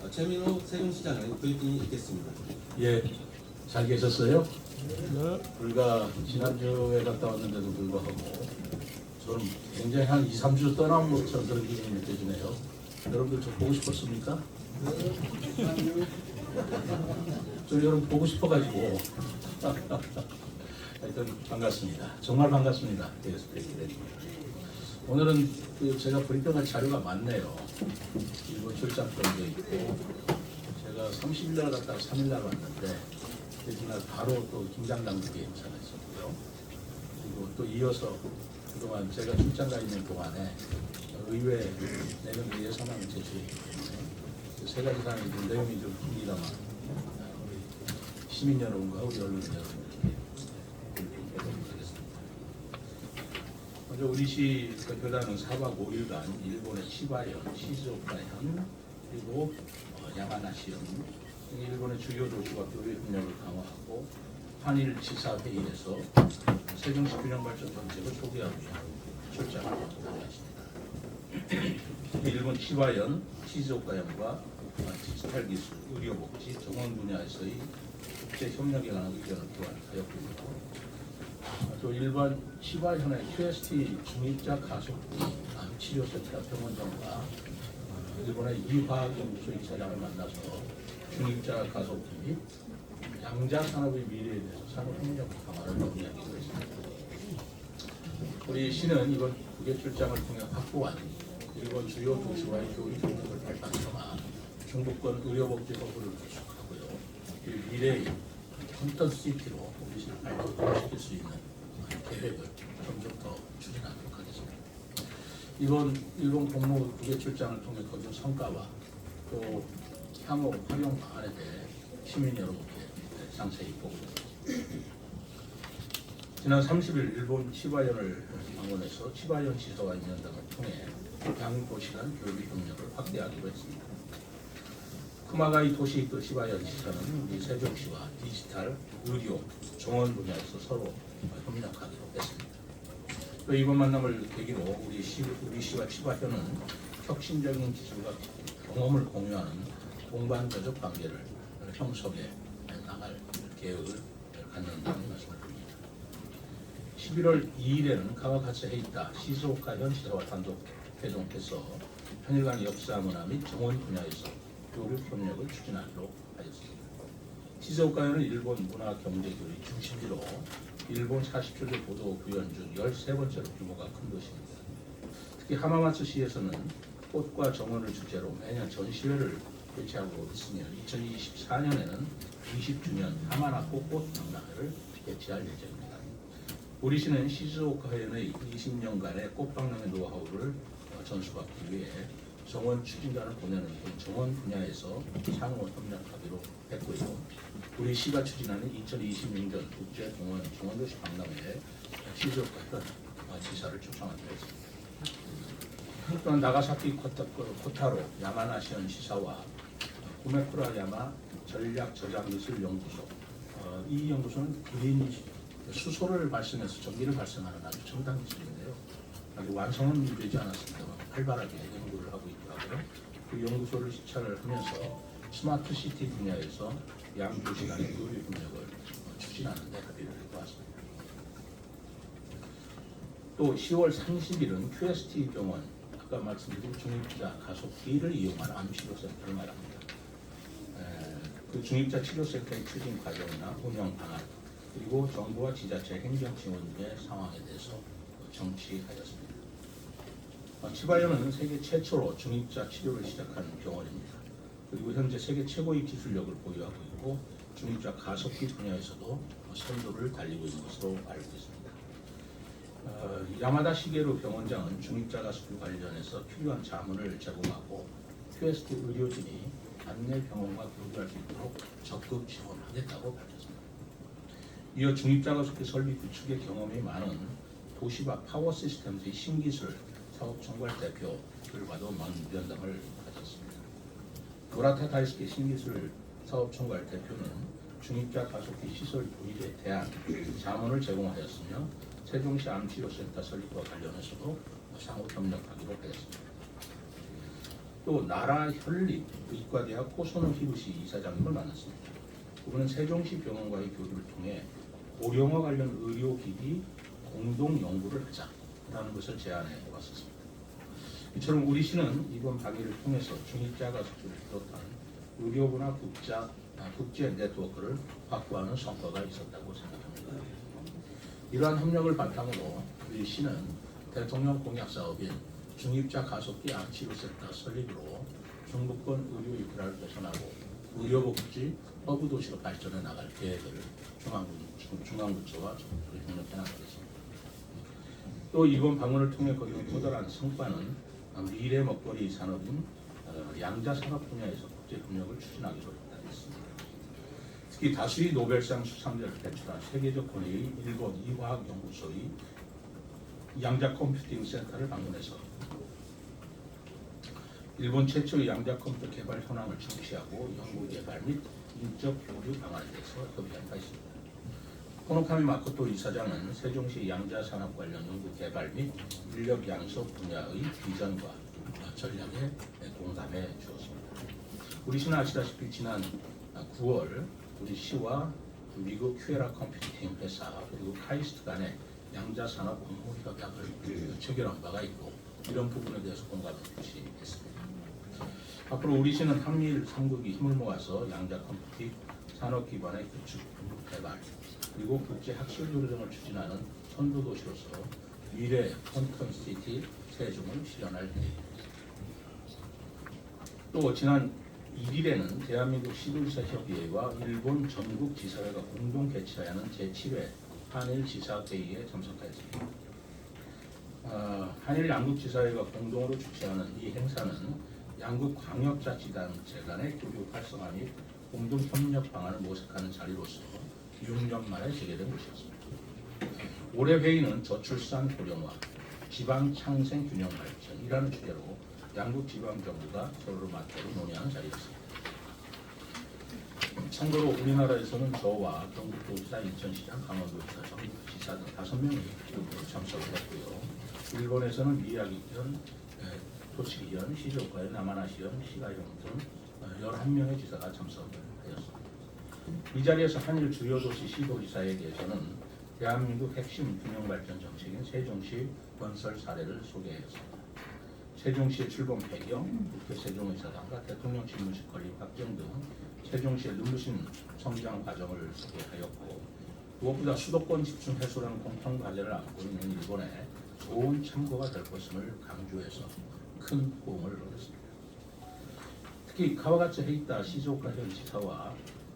최민호 세종시장의 브리핑이 있겠습니다. 예, 잘 계셨어요? 네. 불과 지난주에 갔다 왔는데도 불구하고 저는 굉장히 한 2, 3주 떠난 것처럼 그런 기분이 느껴지네요. 여러분들 저 보고 싶었습니까? 네. 저 여러분 보고 싶어가지고 하여튼 반갑습니다. 정말 반갑습니다. 오늘은 제가 브리핑할 자료가 많네요. 일본 출장권도 있고 제가 30일날 갔다가 3일날 왔는데 그날 바로 또 김장당국에 인사가 있었고요. 그리고 또 이어서 그동안 제가 출장 가 있는 동안에 의회 내년 예산안을 제출했기 때문에 그 세 가지 사항이 좀 내용이 좀 깁니다만 시민 여러분과 우리 언론 여러분들께 브리핑해드리도록 하겠습니다. 먼저 우리시 대표단은 4박 5일간 일본의 치바현, 시즈오카현, 그리고 야마나시현 등 일본의 주요 도시와 교류 협력을 강화하고 한일 지사 회의에서 세종시 균형발전 정책을 소개하기 위한 출장을 마쳤습니다. 일본 치바현, 시즈오카현과 디지털 기술, 의료복지, 정원 분야에서의 국제 협력에 관한 의견을 교환하였고 또 일본 치바현의 QST 중입자 가속기 치료센터 병원장과 일본의 이화학연구소 이사장을 만나서 중입자 가속기 및 양자 산업의 미래에 대해서 산업협력 강화를 논의하기로 했습니다. 우리 시는 이번 국외 출장을 통해 확보한 일본 주요 도시와의 교류 협력을 발판삼아 중부권 의료복지 허브를 구축하고요. 그리고 미래의 컨턴시티로 우리 시를 발전시킬 수 있는 계획을 점점 더 추진하도록 하겠습니다. 이번 일본 공무 국외 출장을 통해 거둔 성과와 또 향후 활용 방안에 대해 시민 여러분께 상세히 보고드리겠습니다. 지난 30일 일본 치바현을 방문해서 치바현 지사와 인연당을 통해 양도시 간 교류 협력을 확대하기로 했습니다. 쿠마가이 도시이토 치바현 지사는 우리 세종시와 디지털, 의료, 정원 분야에서 서로 협력하기로 했습니다. 또 이번 만남을 계기로 우리 시와 치바현은 혁신적인 기술과 경험을 공유하는 동반자적 관계를 형성해 나갈 계획을 갖는다는 말씀을 드립니다. 11월 2일에는 카와카츠 헤이타 시즈오카현 지사와 단독 회동해서 한일 역사 문화 및 정원 분야에서 교류 협력을 추진하기로 하였습니다. 시즈오카현은 일본 문화 경제 교류 중심지로 일본 47개 도도 구현 중 13번째로 규모가 큰 도시입니다. 특히 하마마츠시에서는 꽃과 정원을 주제로 매년 전시회를 개최하고 있으며 2024년에는 20주년 하마나 꽃꽃 박람회를 개최할 예정입니다. 우리 시는 시즈오카현의 20년간의 꽃박람회 노하우를 전수받기 위해 정원 추진단을 보내는 등 정원 분야에서 상호 협력하기로 했고요. 우리 시가 추진하는 2026년 국제공원 정원도시 박람회에 시즈오카현 지사를 초청하기로 했습니다. 또한 나가사키 코타로 야마나시현 시사와 구메쿠라야마 전략저장기술연구소 이 연구소는 그린 수소를 발생해서 전기를 발생하는 아주 첨단 기술인데요. 아직 완성은 되지 않았습니다만 활발하게 연구를 하고 있고 하고요. 그 연구소를 시찰을 하면서 스마트 시티 분야에서 양 도시 간의 교류 협력을 추진하는 데 합의를 해보았습니다. 또 10월 30일은 QST 병원 아까 말씀드린 중입자 가속기를 이용한 암치료센터를 말합니다. 그 중입자 치료센터의 추진 과정이나 운영 방안 그리고 정부와 지자체 행정 지원의 상황에 대해서 정치하였습니다. 치바현은 세계 최초로 중입자 치료를 시작한 병원입니다. 그리고 현재 세계 최고의 기술력을 보유하고 있고 중입자 가속기 분야에서도 선두를 달리고 있는 것으로 알고 있습니다. 야마다 시게루 병원장은 중입자 가속기 관련해서 필요한 자문을 제공하고 QST 의료진이 안내 병원과 교류할 수 있도록 적극 지원하겠다고 밝혔습니다. 이어 중입자 가속기 설비 구축의 경험이 많은 도시바 파워 시스템의 신기술 사업총괄 대표들과도 면담을 가졌습니다. 노라타 다이스키 신기술 사업총괄 대표는 중입자 가속기 시설 도입에 대한 자문을 제공하였으며 세종시 암치료센터 설립과 관련해서도 상호 협력하기로 하였습니다. 또 나라 현립 의과대학 호소노 히로시 이사장님을 만났습니다. 그분은 세종시 병원과의 교류를 통해 고령화 관련 의료기기 공동 연구를 하자라는 것을 제안해 왔었습니다. 이처럼 우리 시는 이번 강의를 통해서 중입자 가족들을 비롯한 의료부나 국제 네트워크를 확보하는 성과가 있었다고 생각합니다. 이러한 협력을 바탕으로 우리 시는 대통령 공약 사업인 중입자 가속기 암치료센터 설립으로 중부권 의료 인프라를 개선하고 의료복지 허브 도시로 발전해 나갈 계획을 중앙부처와 적극적으로 협력해 나가겠습니다. 또 이번 방문을 통해 거둔 커다란 성과는 미래 먹거리 산업인 양자 산업 분야에서 국제 협력을 추진하기로 했습니다. 특히 다수의 노벨상 수상자를 배출한 세계적 권위의 일본 이화학연구소의 양자 컴퓨팅 센터를 방문해서 일본 최초의 양자 컴퓨터 개발 현황을 청취하고 연구 개발 및 인적 교류 방안에 대해서 협의한 바 있습니다. 코노카미 마코토 이사장은 세종시 양자 산업 관련 연구 개발 및 인력 양소 분야의 비전과 전략에 공감해 주었습니다. 우리 시는 아시다시피 지난 9월 우리 시와 미국 큐에라 컴퓨팅 회사 그리고 카이스트 간의 양자 산업 업무 협약을 체결한 바가 있고 이런 부분에 대해서 공감을 표시했습니다. 앞으로 우리 시는 한미일 3국이 힘을 모아서 양자 컴퓨팅 산업 기반의 구축 개발 그리고 국제 학술 교류 등을 추진하는 선도 도시로서 미래 콘턴시티 세종을 실현할 계획입니다. 또 지난 1일에는 대한민국 시도지사 협의회와 일본 전국 지사회가 공동 개최하는 제7회 한일 지사회의에 참석하였습니다. 한일 양국 지사회가 공동으로 주최하는 이 행사는 양국 광역자치단체 간의 교류 활성화 및 공동 협력 방안을 모색하는 자리로서 6년 만에 재개된 것이었습니다. 올해 회의는 저출산 고령화, 지방 창생 균형 발전이라는 주제로 양국 지방 정부가 서로를 맞대로 논의하는 자리였습니다. 참고로 우리나라에서는 저와 경북도지사, 인천시장, 강원도지사, 전북지사 등 5명이 참석을 했고요. 일본에서는 미야기현, 토치기현, 시즈오카현, 나마나시현, 시가현 등 11명의 지사가 참석을 하였습니다. 이 자리에서 한일 주요 도시 시도지사에게서는 대한민국 핵심 균형발전 정책인 세종시 건설 사례를 소개하였습니다. 세종시의 출범 배경, 국회 세종의사당과 대통령 집무실 건립 확정 등 세종시의 눈부신 성장 과정을 소개하였고 무엇보다 수도권 집중 해소라는 공통 과제를 안고 있는 일본에 좋은 참고가 될 것임을 강조해서 큰 호응을 얻었습니다. 특히 카와가츠 헤이타 시즈오카현 지사와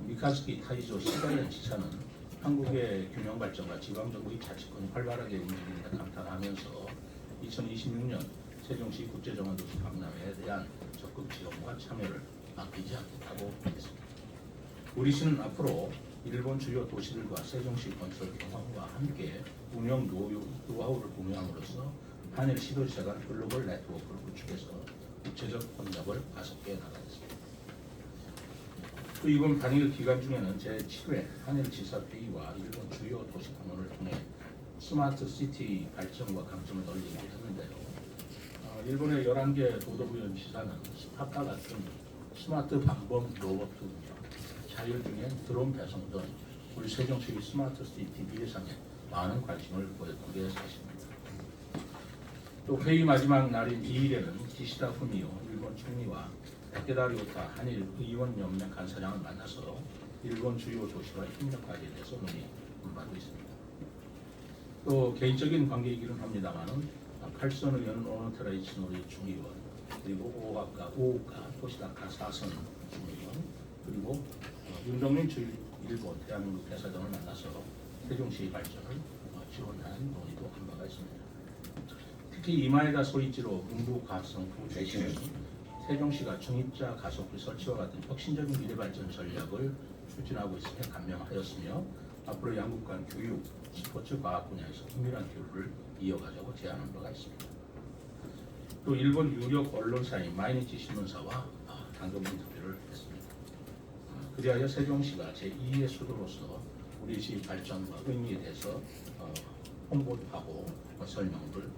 미카스키 타이조 시가현 지사는 한국의 균형 발전과 지방정부의 자치권이 활발하게 움직이는 데 감탄하면서 2026년 세종시 국제정원도시 박람회에 대한 적극 지원과 참여를 아끼지 않겠다고 했습니다. 우리 시는 앞으로 일본 주요 도시들과 세종시 건설 경험과 함께 운영 노하우를 공유함으로써 한일 시도지사 간 글로벌 네트워크를 구축해서 구체적 협력을 가속해 나가겠습니다. 또 이번 단일 기간 중에는 제7회 한일 지사회의와 일본 주요 도시 방문을 통해 스마트 시티 발전과 강점을 널리기로 했는데요. 일본의 11개 도도부현 지사는 스파타 같은 스마트 방범 로봇 운영, 자율 중에 드론 배송 등 우리 세종시의 스마트 시티 비례상에 많은 관심을 보였던 게 사실입니다. 또 회의 마지막 날인 2일에는 기시다 후미오 일본 총리와 에케다 료타 한일 의원연맹 간사장을 만나서 일본 주요 도시와의 협력 과제에 대해서 논의한 바도 있습니다. 또 개인적인 관계이기는 합니다만은 칼선 의원 오노테라이치 노리 중의원 그리고 오오카 토시다카 사선 중의원 그리고 윤정민 일본 대한민국 대사장을 만나서 세종시 발전을 지원하는 논의도 한 바가 있습니다. 특히 이마에다 소이치로 문부과학성 부대신은 세종시가 중입자 가속기 설치와 같은 혁신적인 미래 발전 전략을 추진하고 있음에 감명하였으며 앞으로 양국 간 교육, 스포츠, 과학 분야에서 긴밀한 교류를 이어가자고 제안한 바가 있습니다. 또 일본 유력 언론사인 마이니치 신문사와 단독 인터뷰를 했습니다. 그리하여 세종시가 제2의 수도로서 우리 시 발전과 의미에 대해서 홍보도 하고 설명을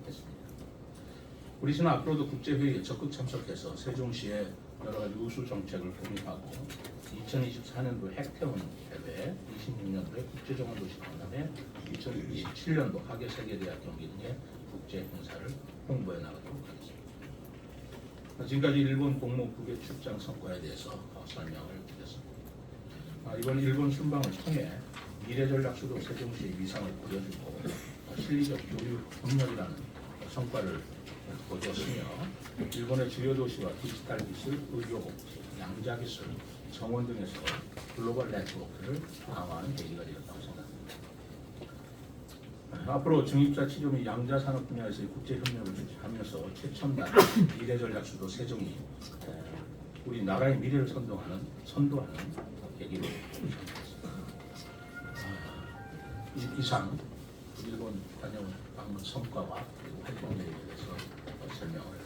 했습니다. 우리 시는 앞으로도 국제회의에 적극 참석해서 세종시의 여러 가지 우수 정책을 공유하고 2024년도 핵태원 대회, 26년도에 국제정원도시 박람회, 2027년도 하계세계대학 경기 등의 국제 행사를 홍보해 나가도록 하겠습니다. 지금까지 일본 공무국의 출장 성과에 대해서 설명을 드렸습니다. 이번 일본 순방을 통해 미래전략수도 세종시의 위상을 보여주고 실리적 교류 협력이라는 성과를 거두었으며 일본의 주요 도시와 디지털 기술, 의료복지, 양자기술, 정원 등에서 글로벌 네트워크를 강화하는 계기가 되었다고 생각합니다. 앞으로 중입자 치료 및 양자산업 분야에서의 국제협력을 주시하면서 최첨단 미래전략수도 세종이 우리 나라의 미래를 선도하는 계기로 삼겠습니다. 이상 일본 다녀온 방문 성과와 그리고 활동에 대해서 설명을